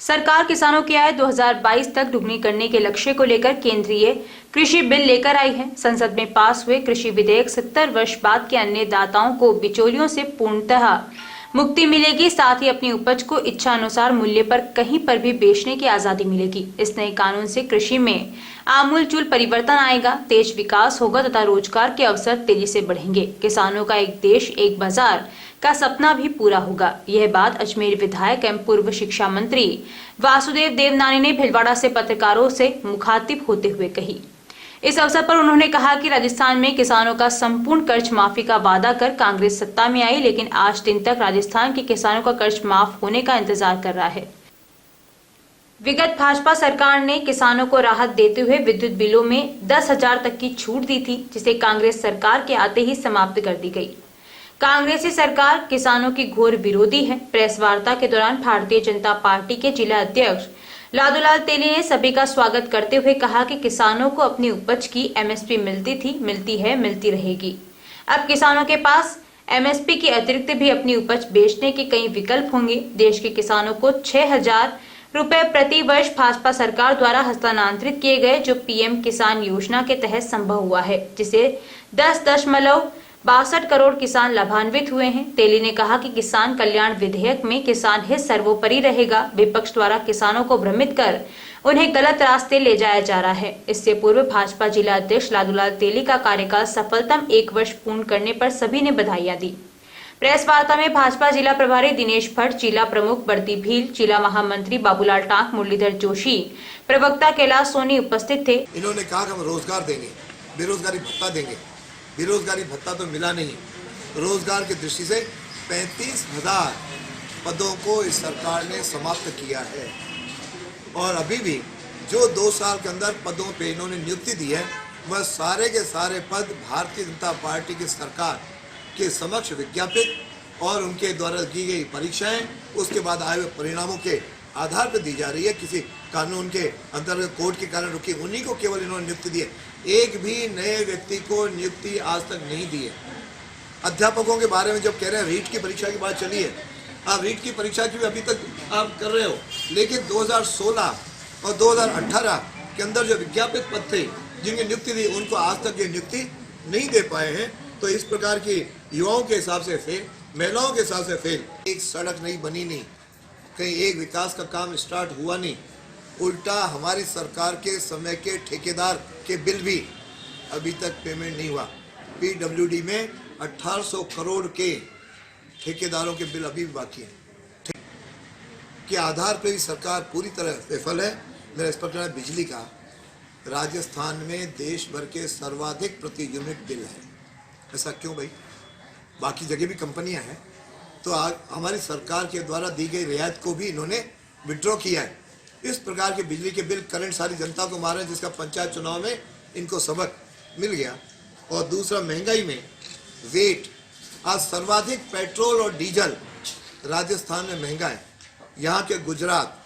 सरकार किसानों की आय 2022 तक दुगनी करने के लक्ष्य को लेकर केंद्रीय कृषि बिल लेकर आई है। संसद में पास हुए कृषि विधेयक 70 वर्ष बाद के अन्नदाताओं को बिचौलियों से पूर्णतः मुक्ति मिलेगी। साथ ही अपनी उपज को इच्छा अनुसार मूल्य पर कहीं पर भी बेचने की आजादी मिलेगी। इस नए कानून से कृषि में आमूलचूल परिवर्तन आएगा, तेज विकास होगा तथा रोजगार के अवसर तेजी से बढ़ेंगे। किसानों का एक देश एक बाजार का सपना भी पूरा होगा। यह बात अजमेर विधायक एवं पूर्व शिक्षा मंत्री वासुदेव देवनानी ने भीलवाड़ा से पत्रकारों से मुखातिब होते हुए कही। इस अवसर पर उन्होंने कहा कि राजस्थान में किसानों का संपूर्ण कर्ज माफी का वादा कर कांग्रेस सत्ता में आई, लेकिन आज दिन तक राजस्थान के किसानों का कर्ज माफ होने का इंतजार कर रहा है। विगत भाजपा सरकार ने किसानों को राहत देते हुए विद्युत बिलों में 10,000 तक की छूट दी थी, जिसे कांग्रेस सरकार के आते ही समाप्त कर दी गई। कांग्रेसी सरकार किसानों की घोर विरोधी है। प्रेस वार्ता के दौरान भारतीय जनता पार्टी के जिला अध्यक्ष लादूलाल तेली ने सभी का स्वागत करते हुए कहा कि किसानों को अपनी उपज की एमएसपी मिलती थी, मिलती है, मिलती रहेगी। अब किसानों के पास एमएसपी के अतिरिक्त भी अपनी उपज बेचने के कई विकल्प होंगे। देश के किसानों को 6,000 रुपए प्रति वर्ष भाजपा सरकार द्वारा हस्तांतरित किए गए, जो पीएम किसान योजना के तहत संभव हुआ है, जिसे 10.62 करोड़ किसान लाभान्वित हुए हैं। तेली ने कहा कि किसान कल्याण विधेयक में किसान हित सर्वोपरि रहेगा। विपक्ष द्वारा किसानों को भ्रमित कर उन्हें गलत रास्ते ले जाया जा रहा है। इससे पूर्व भाजपा जिला अध्यक्ष लादूलाल तेली का कार्यकाल सफलतम 1 वर्ष पूर्ण करने पर सभी ने बधाइयां दी। प्रेस वार्ता में भाजपा जिला प्रभारी दिनेश भट्ट, जिला प्रमुख बर्दी भील, जिला महामंत्री बाबूलाल टांक, मुरलीधर जोशी, प्रवक्ता कैलाश सोनी उपस्थित थे। इन्होंने कहा कि हम रोजगार देंगे, बेरोजगारी भत्ता देंगे। बेरोजगारी भत्ता तो मिला नहीं। रोजगार की दृष्टि से 35,000 पदों को इस सरकार ने समाप्त किया है और अभी भी जो 2 साल के अंदर पदों पे इन्होंने नियुक्ति दी है, वह सारे के सारे पद भारतीय जनता पार्टी की सरकार के समक्ष विज्ञापित और उनके द्वारा की गई परीक्षाएं, उसके बाद आए हुए परिणामों के आधार पर दी जा रही है। किसी कानून के अंतर्गत कोर्ट के कारण रुकी, उन्हीं को केवल इन्होंने नियुक्ति दी है। एक भी नए व्यक्ति को नियुक्ति आज तक नहीं दी है। अध्यापकों के बारे में जब कह रहे हैं रीट की परीक्षा की बात चली है, आप रीट की परीक्षा की भी अभी तक आप कर रहे हो, लेकिन 2016 और 2018 के अंदर जो विज्ञापित पद थे जिनकी नियुक्ति दी, उनको आज तक ये नियुक्ति नहीं दे पाए हैं। तो इस प्रकार की युवाओं के हिसाब से फेल, महिलाओं के हिसाब से फेल। एक सड़क नहीं बनी, नहीं कहीं एक विकास का काम स्टार्ट हुआ नहीं। उल्टा हमारी सरकार के समय के ठेकेदार के बिल भी अभी तक पेमेंट नहीं हुआ। पीडब्ल्यूडी में 1800 करोड़ के ठेकेदारों के बिल अभी भी बाकी हैं। के आधार पर भी सरकार पूरी तरह विफल है। मेरा इस पर कहना है, बिजली का राजस्थान में देश भर के सर्वाधिक प्रति यूनिट बिल है। ऐसा क्यों भाई? बाकी जगह भी कंपनियां हैं, तो हमारी सरकार के द्वारा दी गई रियायत को भी इन्होंने विड्रॉ किया है। इस प्रकार के बिजली के बिल करंट सारी जनता को मारे, जिसका पंचायत चुनाव में इनको सबक मिल गया। और दूसरा, महंगाई में वेट, आज सर्वाधिक पेट्रोल और डीजल राजस्थान में महंगा है। यहाँ के गुजरात,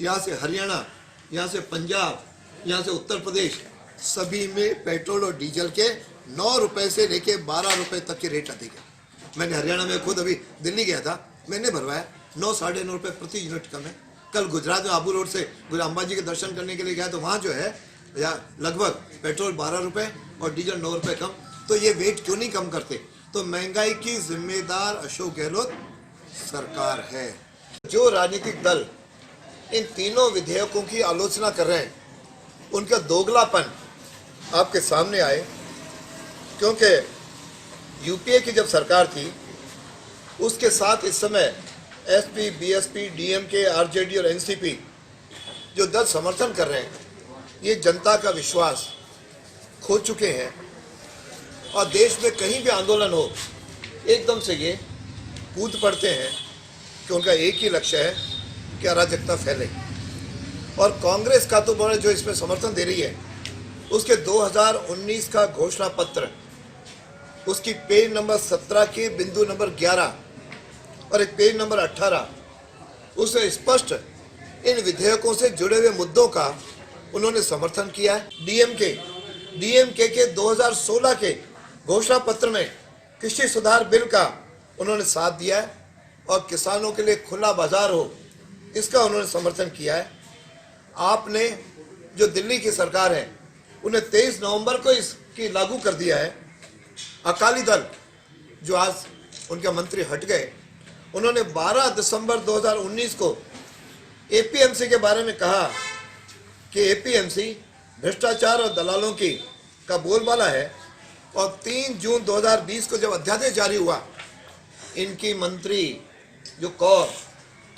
यहाँ से हरियाणा, यहाँ से पंजाब, यहाँ से उत्तर प्रदेश, सभी में पेट्रोल और डीजल के 9 रुपए से लेके 12 रुपए तक के रेट अधिक है। मैंने हरियाणा में खुद अभी दिल्ली गया था, मैंने भरवाया 9 साढ़े 9 रुपये प्रति यूनिट कम है। कल गुजरात में आबू रोड से गुरु अंबाजी के दर्शन करने के लिए गया, तो वहाँ जो है या लगभग पेट्रोल 12 रुपये और डीजल 9 रुपये कम। तो ये वेट क्यों नहीं कम करते? तो महंगाई की जिम्मेदार अशोक गहलोत सरकार है। जो राजनीतिक दल इन तीनों विधेयकों की आलोचना कर रहे हैं, उनका दोगलापन आपके सामने आए। क्योंकि यूपीए की जब सरकार थी, उसके साथ इस समय एसपी, बीएसपी, डीएमके, आरजेडी और एनसीपी जो दल समर्थन कर रहे हैं, ये जनता का विश्वास खो चुके हैं। और देश में कहीं भी आंदोलन हो, एकदम से ये कूद पड़ते हैं कि उनका एक ही लक्ष्य है कि अराजकता फैले। और कांग्रेस का तो बड़ा जो इसमें समर्थन दे रही है, उसके 2019 का घोषणा पत्र, उसकी पेज नंबर 17 के बिंदु नंबर 11 और एक पेज नंबर 18, उससे स्पष्ट इन विधेयकों से जुड़े हुए मुद्दों का उन्होंने समर्थन किया है। डीएमके के 2016 के घोषणा पत्र में कृषि सुधार बिल का उन्होंने साथ दिया है और किसानों के लिए खुला बाजार हो, इसका उन्होंने समर्थन किया है। आपने जो दिल्ली की सरकार है उन्हें 23 नवंबर को इसकी लागू कर दिया है। अकाली दल जो आज उनके मंत्री हट गए, उन्होंने 12 दिसंबर 2019 को एपीएमसी के बारे में कहा कि एपीएमसी भ्रष्टाचार और दलालों की का बोलबाला है, और 3 जून 2020 को जब अध्यादेश जारी हुआ, इनकी मंत्री जो कौर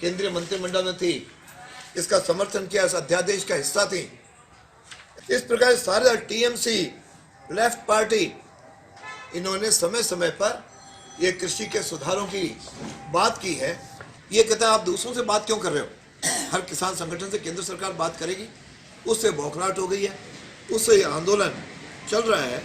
केंद्रीय मंत्रिमंडल में थी, इसका समर्थन किया, इस अध्यादेश का हिस्सा थी। इस प्रकार सारे टीएमसी लेफ्ट पार्टी इन्होंने समय समय पर ये कृषि के सुधारों की बात की है। ये कहता है आप दूसरों से बात क्यों कर रहे हो, हर किसान संगठन से केंद्र सरकार बात करेगी, उससे बौखलाहट हो गई है, उससे ये आंदोलन चल रहा है।